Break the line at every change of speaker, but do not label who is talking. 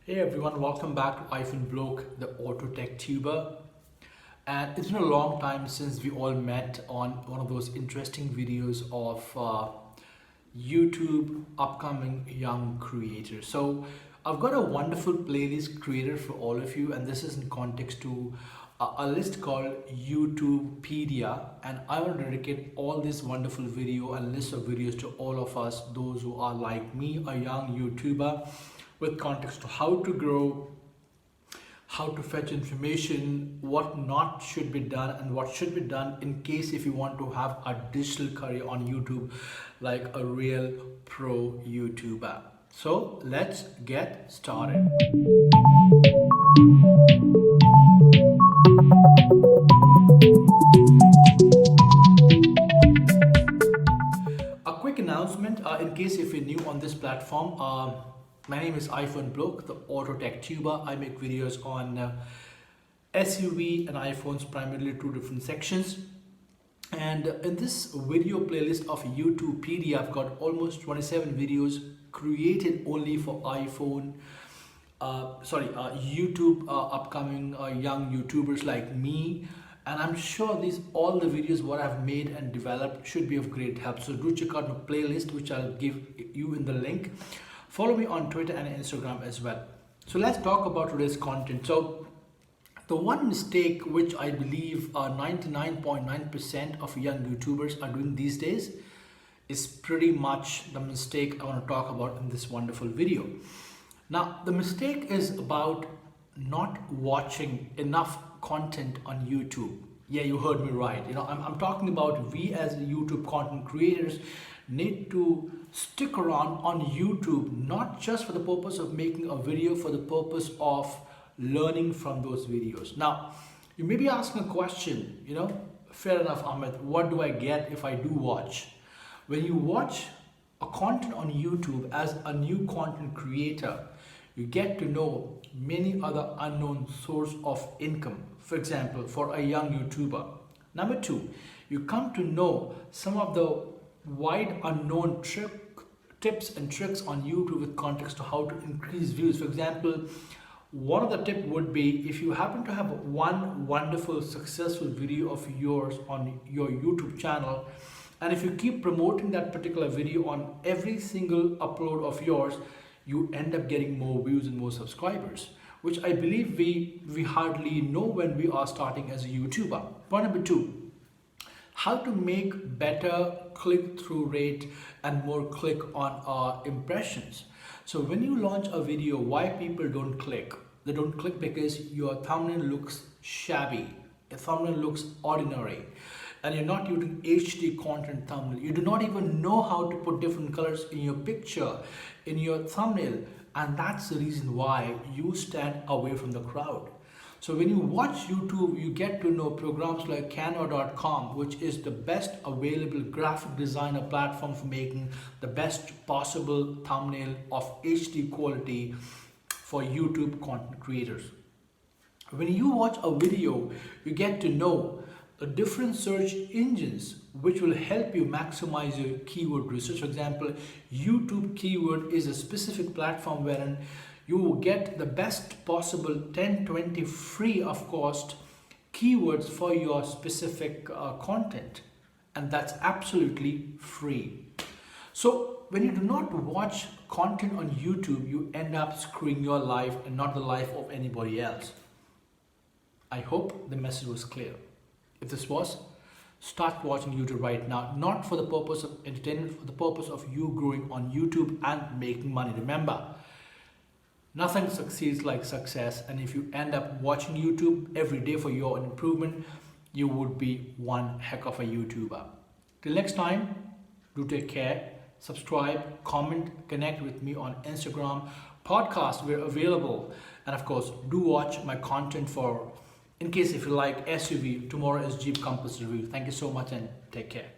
Hey everyone, welcome back to Iphone Bloke, the auto tech tuber. And it's been a long time since we all met on one of those interesting videos of YouTube upcoming young creators. So I've got a wonderful playlist created for all of you, and this is in context to a list called YouTubepedia, and I want to dedicate all this wonderful video and list of videos to all of us, those who are like me, a young YouTuber, with context to how to grow, how to fetch information, what not should be done and what should be done in case if you want to have a digital career on YouTube like a real pro YouTuber. So let's get started. A quick announcement in case if you're new on this platform. My name is Iphone Bloke, the auto tech tuber. I make videos on SUV and iPhones, primarily two different sections. And in this video playlist of YouTubepedia, I've got almost 27 videos created only for iPhone, YouTube upcoming young YouTubers like me. And I'm sure these all the videos what I've made and developed should be of great help. So do check out my playlist, which I'll give you in the link. Follow me on Twitter and Instagram as well. So let's talk about today's content. So the one mistake which I believe 99.9% of young YouTubers are doing these days is pretty much the mistake I want to talk about in this wonderful video. Now, the mistake is about not watching enough content on YouTube. Yeah, you heard me right. I'm talking about we as YouTube content creators need to stick around on YouTube, not just for the purpose of making a video, for the purpose of learning from those videos. Now, you may be asking a question, fair enough, Ahmed, what do I get if I do watch? When you watch a content on YouTube as a new content creator, you get to know many other unknown source of income. For example, for a young YouTuber. Number two, you come to know some of the wide unknown tips and tricks on YouTube with context to how to increase views. For example, one of the tip would be if you happen to have one wonderful successful video of yours on your YouTube channel, and if you keep promoting that particular video on every single upload of yours, you end up getting more views and more subscribers, which I believe we hardly know when we are starting as a YouTuber. Point number two, how to make better click-through rate and more click on our impressions. So when you launch a video, why people don't click? They don't click because your thumbnail looks shabby, your thumbnail looks ordinary, and you're not using HD content thumbnail. You do not even know how to put different colors in your picture, in your thumbnail, and that's the reason why you stand away from the crowd. So when you watch YouTube, you get to know programs like Canva.com, which is the best available graphic designer platform for making the best possible thumbnail of HD quality for YouTube content creators. When you watch a video, you get to know the different search engines which will help you maximize your keyword research. For example, YouTube keyword is a specific platform wherein you will get the best possible 10-20 free of cost keywords for your specific content, and that's absolutely free. So when you do not watch content on YouTube, you end up screwing your life and not the life of anybody else. I hope the message was clear. If this was, start watching YouTube right now, not for the purpose of entertainment, for the purpose of you growing on YouTube and making money. Remember, nothing succeeds like success, and if you end up watching YouTube every day for your improvement, you would be one heck of a YouTuber. Till next time, do take care, subscribe, comment, connect with me on Instagram, podcast, we're available, and of course, do watch my content for, in case if you like SUV, tomorrow is Jeep Compass review. Thank you so much and take care.